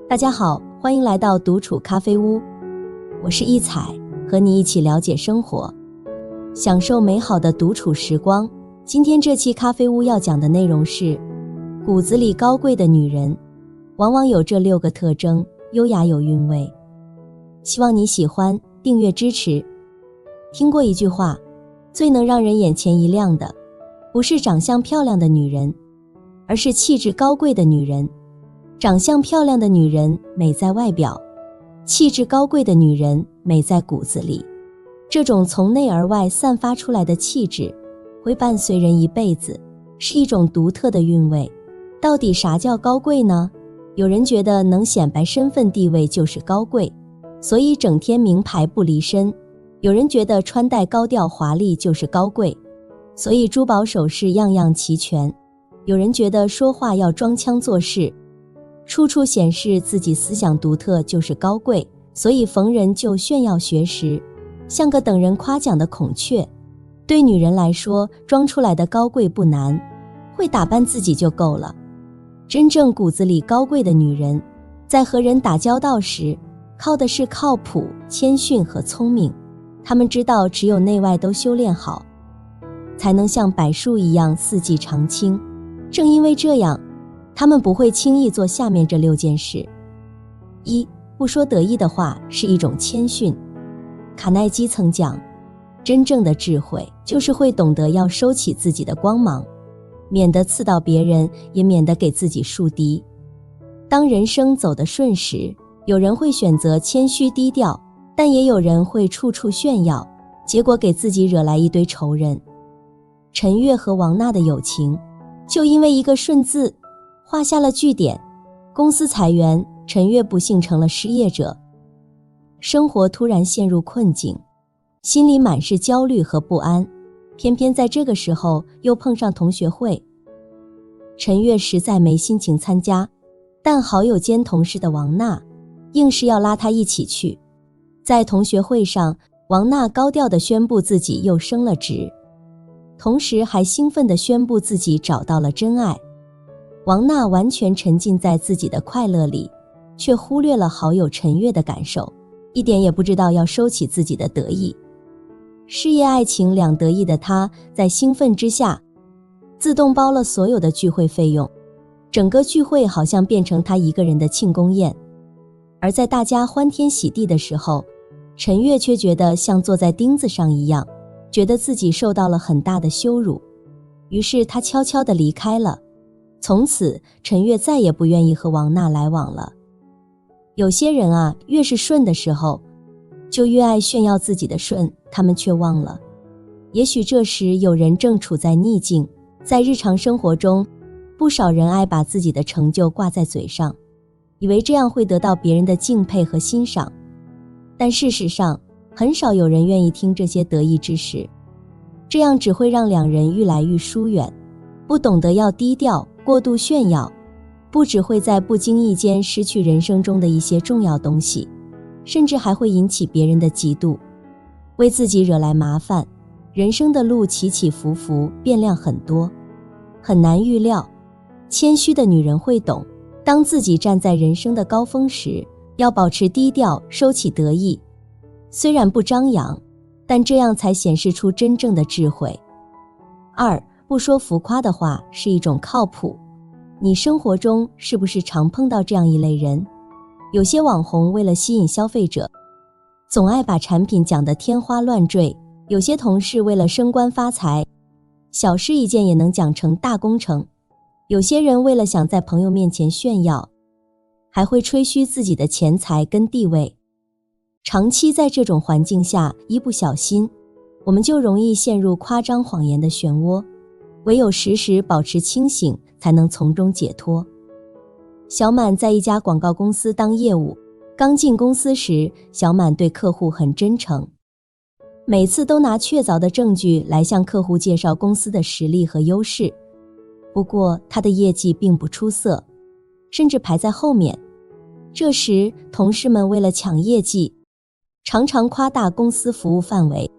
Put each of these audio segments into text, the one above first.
大家好，欢迎来到独处咖啡屋，我是一彩，和你一起了解生活，享受美好的独处时光。今天这期咖啡屋要讲的内容是，骨子里高贵的女人，往往有这6个特征，优雅有韵味。希望你喜欢，订阅支持。听过一句话，最能让人眼前一亮的，不是长相漂亮的女人，而是气质高贵的女人。长相漂亮的女人美在外表，气质高贵的女人美在骨子里。这种从内而外散发出来的气质，会伴随人一辈子，是一种独特的韵味。到底啥叫高贵呢？有人觉得能显摆身份地位就是高贵，所以整天名牌不离身；有人觉得穿戴高调华丽就是高贵，所以珠宝首饰样样齐全；有人觉得说话要装腔作势，处处显示自己思想独特就是高贵，所以逢人就炫耀学识，像个等人夸奖的孔雀。对女人来说，装出来的高贵不难，会打扮自己就够了。真正骨子里高贵的女人，在和人打交道时，靠的是靠谱、谦逊和聪明。她们知道只有内外都修炼好，才能像柏树一样四季常青。正因为这样，他们不会轻易做下面这6件事。1. 不说得意的话是一种谦逊。卡耐基曾讲，真正的智慧就是会懂得要收起自己的光芒，免得刺到别人，也免得给自己树敌。当人生走得顺时，有人会选择谦虚低调，但也有人会处处炫耀，结果给自己惹来一堆仇人。陈月和王娜的友情，就因为一个顺字画下了句点，公司裁员，陈月不幸成了失业者，生活突然陷入困境，心里满是焦虑和不安，偏偏在这个时候又碰上同学会。陈月实在没心情参加，但好友兼同事的王娜硬是要拉她一起去。在同学会上，王娜高调地宣布自己又升了职，同时还兴奋地宣布自己找到了真爱。王娜完全沉浸在自己的快乐里，却忽略了好友陈月的感受，一点也不知道要收起自己的得意。事业爱情两得意的她，在兴奋之下自动包了所有的聚会费用，整个聚会好像变成她一个人的庆功宴。而在大家欢天喜地的时候，陈月却觉得像坐在钉子上一样，觉得自己受到了很大的羞辱，于是她悄悄地离开了。从此陈月再也不愿意和王娜来往了。有些人啊，越是顺的时候，就越爱炫耀自己的顺，他们却忘了，也许这时有人正处在逆境。在日常生活中，不少人爱把自己的成就挂在嘴上，以为这样会得到别人的敬佩和欣赏，但事实上，很少有人愿意听这些得意之事，这样只会让两人愈来愈疏远。不懂得要低调，过度炫耀，不只会在不经意间失去人生中的一些重要东西，甚至还会引起别人的嫉妒，为自己惹来麻烦。人生的路起起伏伏，变量很多，很难预料。谦虚的女人会懂，当自己站在人生的高峰时，要保持低调，收起得意。虽然不张扬，但这样才显示出真正的智慧。2. 不说浮夸的话是一种靠谱。你生活中是不是常碰到这样一类人？有些网红为了吸引消费者，总爱把产品讲得天花乱坠；有些同事为了升官发财，小事一件也能讲成大工程；有些人为了想在朋友面前炫耀，还会吹嘘自己的钱财跟地位。长期在这种环境下，一不小心，我们就容易陷入夸张谎言的漩涡，唯有时时保持清醒，才能从中解脱。小满在一家广告公司当业务，刚进公司时，小满对客户很真诚，每次都拿确凿的证据来向客户介绍公司的实力和优势。不过他的业绩并不出色，甚至排在后面。这时同事们为了抢业绩，常常夸大公司服务范围，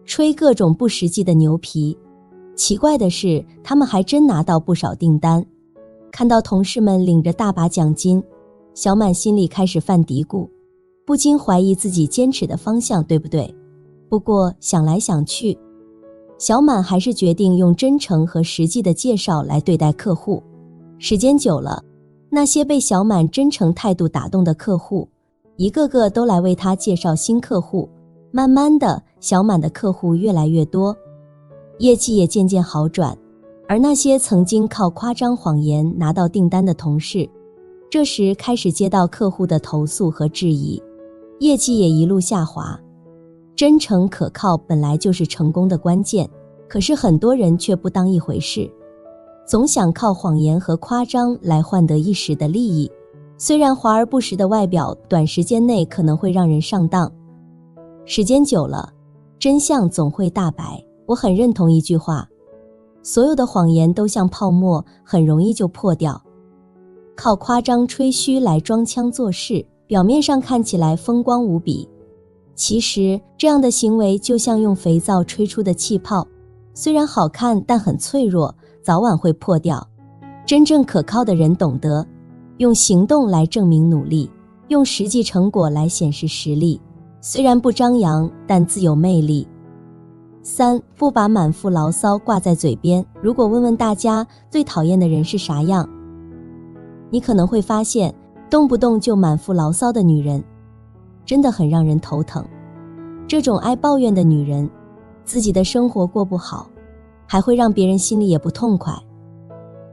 吹各种不实际的牛皮。奇怪的是，他们还真拿到不少订单。看到同事们领着大把奖金，小满心里开始犯嘀咕，不禁怀疑自己坚持的方向对不对。不过想来想去，小满还是决定用真诚和实际的介绍来对待客户。时间久了，那些被小满真诚态度打动的客户，一个个都来为他介绍新客户。慢慢的，小满的客户越来越多，业绩也渐渐好转。而那些曾经靠夸张谎言拿到订单的同事，这时开始接到客户的投诉和质疑，业绩也一路下滑。真诚可靠本来就是成功的关键，可是很多人却不当一回事，总想靠谎言和夸张来换得一时的利益。虽然华而不实的外表短时间内可能会让人上当，时间久了，真相总会大白。我很认同一句话，所有的谎言都像泡沫，很容易就破掉。靠夸张吹嘘来装腔作势，表面上看起来风光无比，其实这样的行为就像用肥皂吹出的气泡，虽然好看，但很脆弱，早晚会破掉。真正可靠的人懂得用行动来证明努力，用实际成果来显示实力，虽然不张扬，但自有魅力。3. 不把满腹牢骚挂在嘴边。如果问问大家最讨厌的人是啥样，你可能会发现，动不动就满腹牢骚的女人真的很让人头疼。这种爱抱怨的女人，自己的生活过不好，还会让别人心里也不痛快。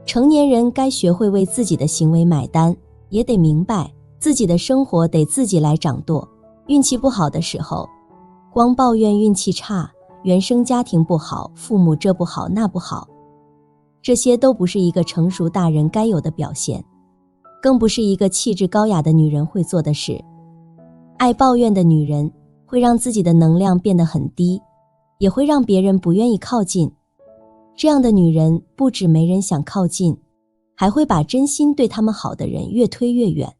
成年人该学会为自己的行为买单，也得明白自己的生活得自己来掌舵。运气不好的时候，光抱怨运气差，原生家庭不好，父母这不好那不好，这些都不是一个成熟大人该有的表现，更不是一个气质高雅的女人会做的事。爱抱怨的女人会让自己的能量变得很低，也会让别人不愿意靠近。这样的女人不止没人想靠近，还会把真心对她们好的人越推越远，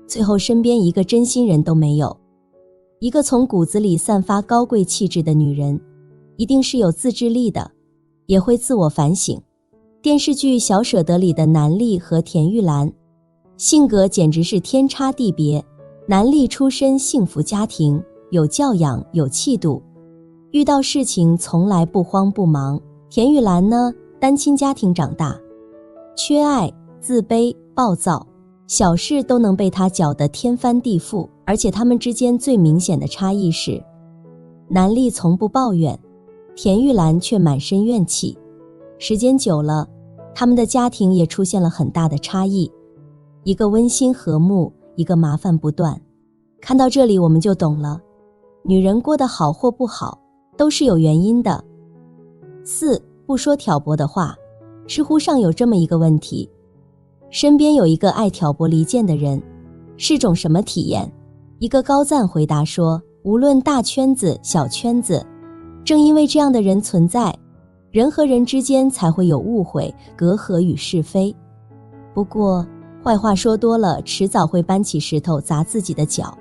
最后身边一个真心人都没有。一个从骨子里散发高贵气质的女人，一定是有自制力的，也会自我反省。电视剧《小舍得》里的南俪和田玉兰，性格简直是天差地别。南俪出身幸福家庭，有教养，有气度，遇到事情从来不慌不忙。田玉兰呢，单亲家庭长大，缺爱，自卑，暴躁，小事都能被她搅得天翻地覆。而且他们之间最明显的差异是，南俪从不抱怨，田玉兰却满身怨气。时间久了，他们的家庭也出现了很大的差异，一个温馨和睦，一个麻烦不断。看到这里我们就懂了，女人过得好或不好都是有原因的。4. 不说挑拨的话。知乎上有这么一个问题，身边有一个爱挑拨离间的人是种什么体验？一个高赞回答说，无论大圈子小圈子，正因为这样的人存在，人和人之间才会有误会、隔阂与是非。不过坏话说多了，迟早会搬起石头砸自己的脚。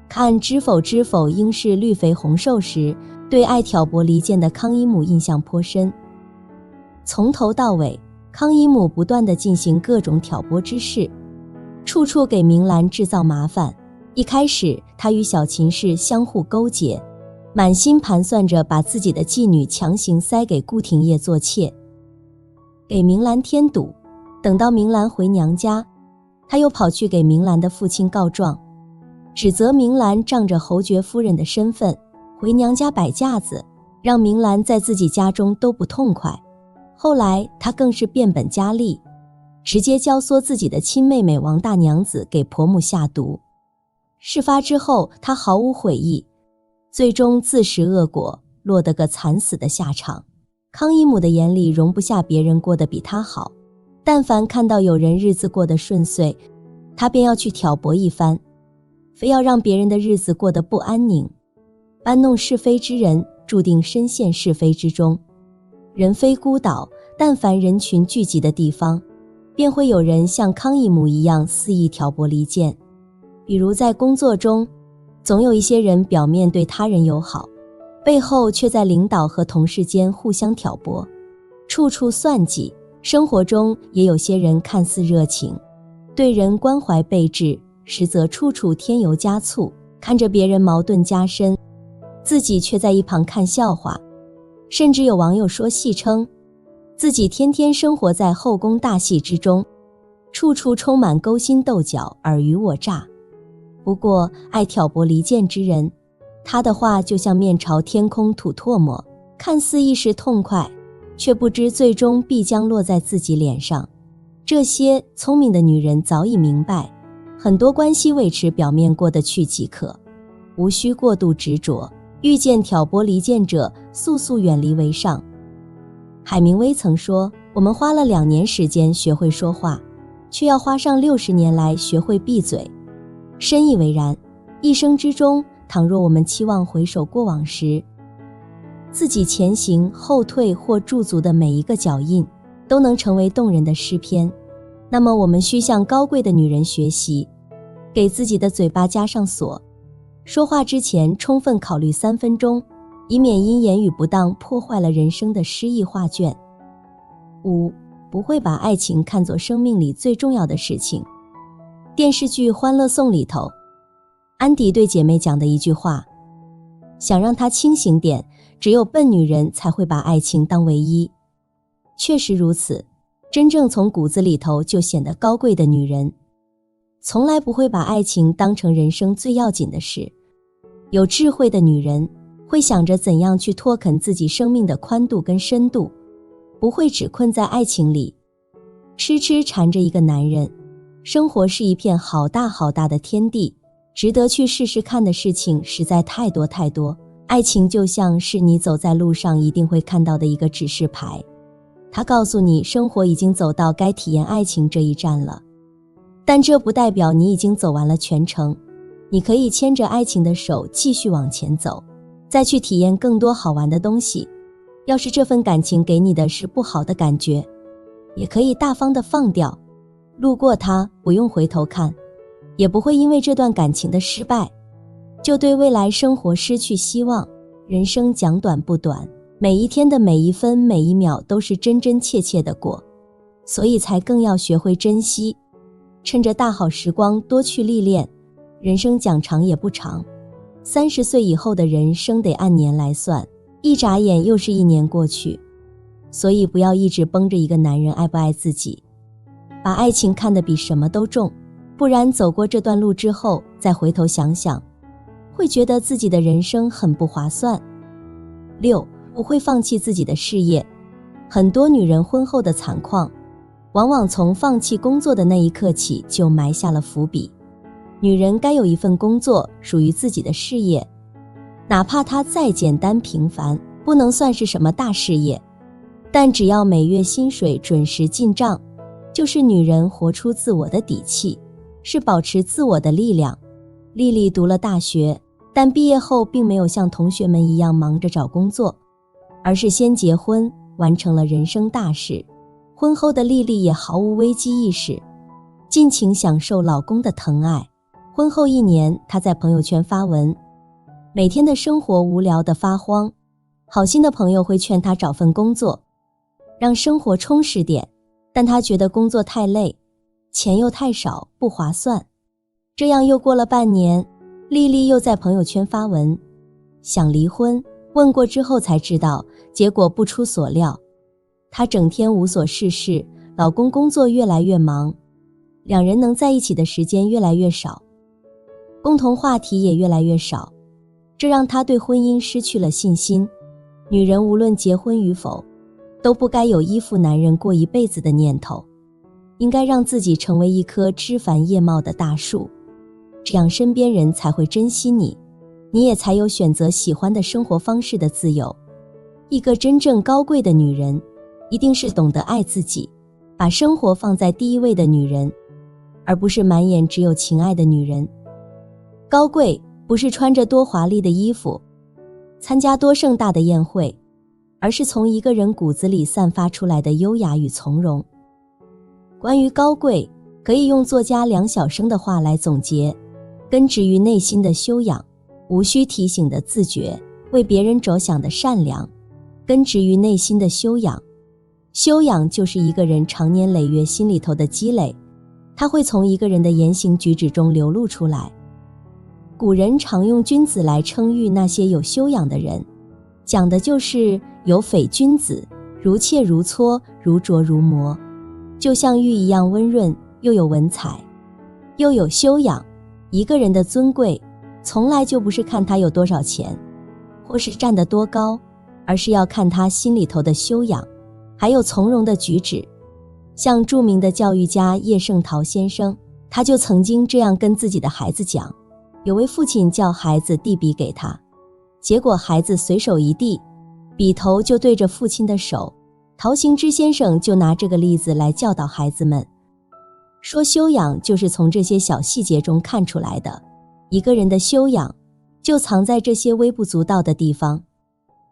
看知否知否应是绿肥红瘦时，对爱挑拨离间的康一母印象颇深。从头到尾，康一母不断地进行各种挑拨之事，处处给明兰制造麻烦。一开始他与小秦氏相互勾结，满心盘算着把自己的妓女强行塞给顾廷烨做妾，给明兰添堵。等到明兰回娘家，他又跑去给明兰的父亲告状，指责明兰仗着侯爵夫人的身份回娘家摆架子，让明兰在自己家中都不痛快。后来他更是变本加厉，直接教唆自己的亲妹妹王大娘子给婆母下毒。事发之后他毫无悔意，最终自食恶果，落得个惨死的下场。康一母的眼里容不下别人过得比他好，但凡看到有人日子过得顺遂，他便要去挑拨一番，非要让别人的日子过得不安宁。搬弄是非之人注定深陷是非之中。人非孤岛，但凡人群聚集的地方，便会有人像康一母一样肆意挑拨离间。比如在工作中，总有一些人表面对他人友好，背后却在领导和同事间互相挑拨，处处算计。生活中也有些人看似热情，对人关怀备至，实则处处添油加醋，看着别人矛盾加深，自己却在一旁看笑话。甚至有网友说戏称自己天天生活在后宫大戏之中，处处充满勾心斗角、尔虞我诈。不过爱挑拨离间之人，他的话就像面朝天空吐唾沫，看似一时痛快，却不知最终必将落在自己脸上。这些聪明的女人早已明白，很多关系维持表面过得去即可，无需过度执着，遇见挑拨离间者，速速远离为上。海明威曾说，我们花了2年时间学会说话，却要花上60年来学会闭嘴。深以为然，一生之中，倘若我们期望回首过往时，自己前行、后退或驻足的每一个脚印，都能成为动人的诗篇，那么我们需向高贵的女人学习，给自己的嘴巴加上锁，说话之前充分考虑3分钟，以免因言语不当破坏了人生的诗意画卷。5. 不会把爱情看作生命里最重要的事情。电视剧《欢乐颂》里头，安迪对姐妹讲的一句话，想让她清醒点，只有笨女人才会把爱情当唯一。确实如此，真正从骨子里头就显得高贵的女人，从来不会把爱情当成人生最要紧的事。有智慧的女人会想着怎样去拓垦自己生命的宽度跟深度，不会只困在爱情里，痴痴缠着一个男人。生活是一片好大好大的天地，值得去试试看的事情实在太多太多。爱情就像是你走在路上一定会看到的一个指示牌，它告诉你生活已经走到该体验爱情这一站了。但这不代表你已经走完了全程，你可以牵着爱情的手继续往前走，再去体验更多好玩的东西。要是这份感情给你的是不好的感觉，也可以大方的放掉，路过它，不用回头看，也不会因为这段感情的失败就对未来生活失去希望。人生讲短不短，每一天的每一分每一秒都是真真切切的过，所以才更要学会珍惜，趁着大好时光多去历练。人生讲长也不长，30岁以后的人生得按年来算，一眨眼又是1年过去。所以不要一直绷着一个男人爱不爱自己，把爱情看得比什么都重，不然走过这段路之后再回头想想，会觉得自己的人生很不划算。6. 不会放弃自己的事业。很多女人婚后的惨况，往往从放弃工作的那一刻起就埋下了伏笔。女人该有一份工作，属于自己的事业，哪怕它再简单平凡，不能算是什么大事业，但只要每月薪水准时进账，就是女人活出自我的底气，是保持自我的力量。丽丽读了大学，但毕业后并没有像同学们一样忙着找工作，而是先结婚，完成了人生大事。婚后的丽丽也毫无危机意识，尽情享受老公的疼爱。婚后1年，她在朋友圈发文，每天的生活无聊得发慌，好心的朋友会劝她找份工作，让生活充实点，但她觉得工作太累，钱又太少，不划算。这样又过了半年，丽丽又在朋友圈发文，想离婚，问过之后才知道，结果不出所料，她整天无所事事，老公工作越来越忙，两人能在一起的时间越来越少，共同话题也越来越少，这让她对婚姻失去了信心。女人无论结婚与否，都不该有依附男人过一辈子的念头，应该让自己成为一棵枝繁叶茂的大树，这样身边人才会珍惜你，你也才有选择喜欢的生活方式的自由。一个真正高贵的女人，一定是懂得爱自己，把生活放在第一位的女人，而不是满眼只有情爱的女人。高贵不是穿着多华丽的衣服，参加多盛大的宴会，而是从一个人骨子里散发出来的优雅与从容。关于高贵，可以用作家梁晓声的话来总结：根植于内心的修养，无需提醒的自觉，为别人着想的善良。根植于内心的修养，修养就是一个人长年累月心里头的积累，它会从一个人的言行举止中流露出来。古人常用君子来称誉那些有修养的人，讲的就是有匪君子，如切如磋，如琢如磨，就像玉一样温润，又有文采，又有修养。一个人的尊贵，从来就不是看他有多少钱，或是站得多高，而是要看他心里头的修养，还有从容的举止。像著名的教育家叶圣陶先生，他就曾经这样跟自己的孩子讲，有位父亲叫孩子递笔给他，结果孩子随手一递，笔头就对着父亲的手。陶行知先生就拿这个例子来教导孩子们，说修养就是从这些小细节中看出来的，一个人的修养就藏在这些微不足道的地方。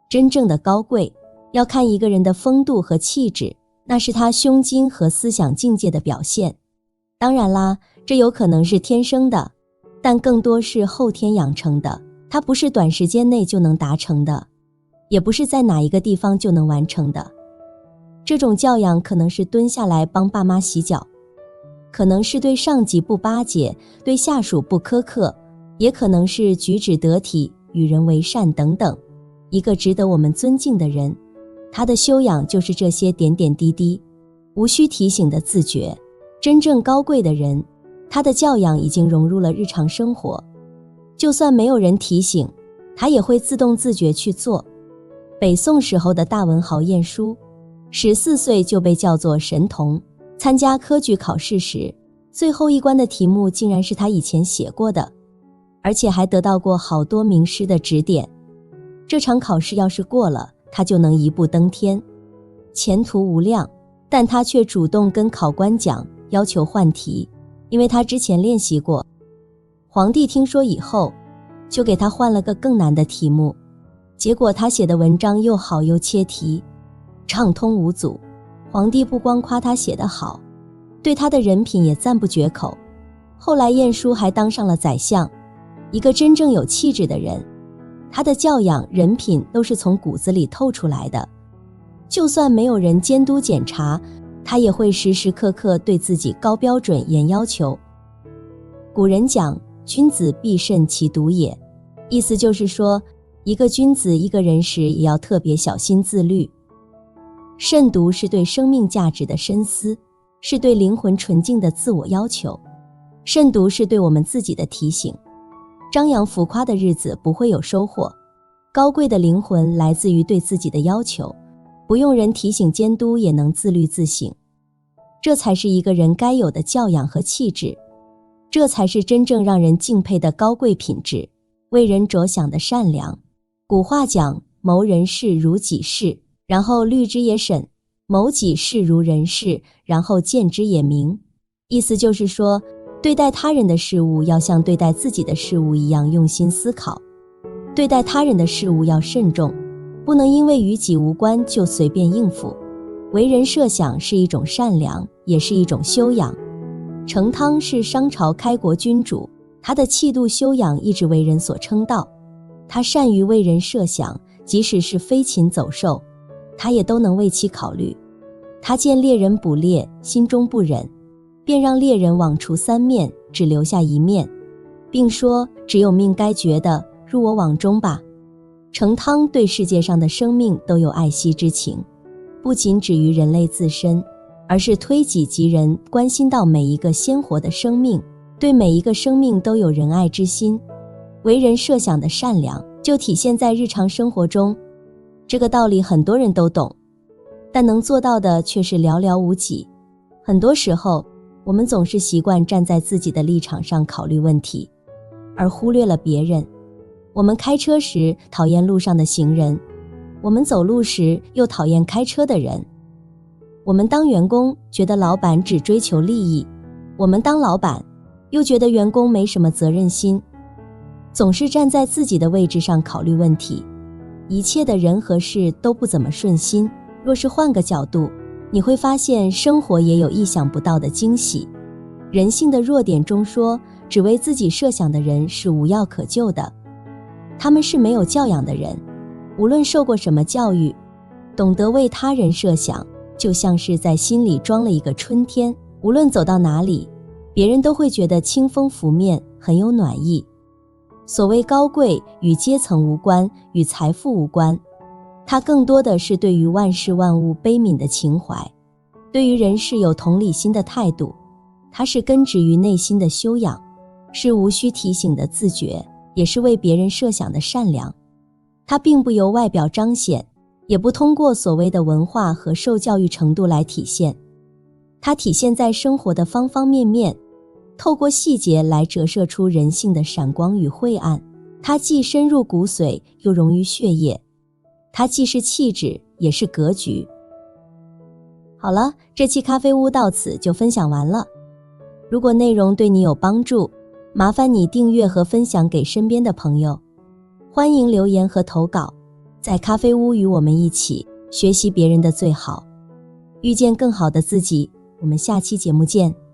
真正的高贵，要看一个人的风度和气质，那是他胸襟和思想境界的表现。当然啦，这有可能是天生的，但更多是后天养成的，它不是短时间内就能达成的，也不是在哪一个地方就能完成的。这种教养可能是蹲下来帮爸妈洗脚，可能是对上级不巴结，对下属不苛刻，也可能是举止得体，与人为善等等。一个值得我们尊敬的人，他的修养就是这些点点滴滴，无需提醒的自觉。真正高贵的人，他的教养已经融入了日常生活，就算没有人提醒，他也会自动自觉去做。北宋时候的大文豪晏殊，14岁就被叫做神童，参加科举考试时，最后一关的题目竟然是他以前写过的，而且还得到过好多名师的指点。这场考试要是过了，他就能一步登天，前途无量。但他却主动跟考官讲，要求换题，因为他之前练习过。皇帝听说以后，就给他换了个更难的题目，结果他写的文章又好又切题，畅通无阻。皇帝不光夸他写得好，对他的人品也赞不绝口。后来晏殊还当上了宰相。一个真正有气质的人，他的教养人品都是从骨子里透出来的，就算没有人监督检查，他也会时时刻刻对自己高标准严要求。古人讲君子必慎其独也，意思就是说，一个君子一个人时也要特别小心自律。慎独是对生命价值的深思，是对灵魂纯净的自我要求。慎独是对我们自己的提醒。张扬浮夸的日子不会有收获，高贵的灵魂来自于对自己的要求，不用人提醒监督也能自律自省。这才是一个人该有的教养和气质，这才是真正让人敬佩的高贵品质，为人着想的善良。古话讲谋人事如己事，然后虑之也审，谋己事如人事，然后见之也明。意思就是说，对待他人的事物要像对待自己的事物一样用心思考，对待他人的事物要慎重，不能因为与己无关就随便应付。为人设想是一种善良，也是一种修养。成汤是商朝开国君主，他的气度修养一直为人所称道。他善于为人设想，即使是飞禽走兽，他也都能为其考虑。他见猎人捕猎，心中不忍，便让猎人网除3面，只留下1面，并说只有命该绝的，入我网中吧。成汤对世界上的生命都有爱惜之情，不仅止于人类自身，而是推己及人，关心到每一个鲜活的生命，对每一个生命都有仁爱之心。为人设想的善良就体现在日常生活中。这个道理很多人都懂，但能做到的却是寥寥无几。很多时候我们总是习惯站在自己的立场上考虑问题，而忽略了别人。我们开车时讨厌路上的行人，我们走路时又讨厌开车的人。我们当员工觉得老板只追求利益，我们当老板又觉得员工没什么责任心。总是站在自己的位置上考虑问题，一切的人和事都不怎么顺心。若是换个角度，你会发现生活也有意想不到的惊喜。人性的弱点中说，只为自己设想的人是无药可救的，他们是没有教养的人。无论受过什么教育，懂得为他人设想，就像是在心里装了一个春天，无论走到哪里，别人都会觉得清风拂面，很有暖意。所谓高贵与阶层无关，与财富无关，它更多的是对于万事万物悲悯的情怀，对于人事有同理心的态度。它是根植于内心的修养，是无需提醒的自觉，也是为别人设想的善良。它并不由外表彰显，也不通过所谓的文化和受教育程度来体现，它体现在生活的方方面面，透过细节来折射出人性的闪光与晦暗。它既深入骨髓，又融于血液，它既是气质，也是格局。好了，这期咖啡屋到此就分享完了。如果内容对你有帮助，麻烦你订阅和分享给身边的朋友。欢迎留言和投稿，在咖啡屋与我们一起学习别人的最好，遇见更好的自己。我们下期节目见。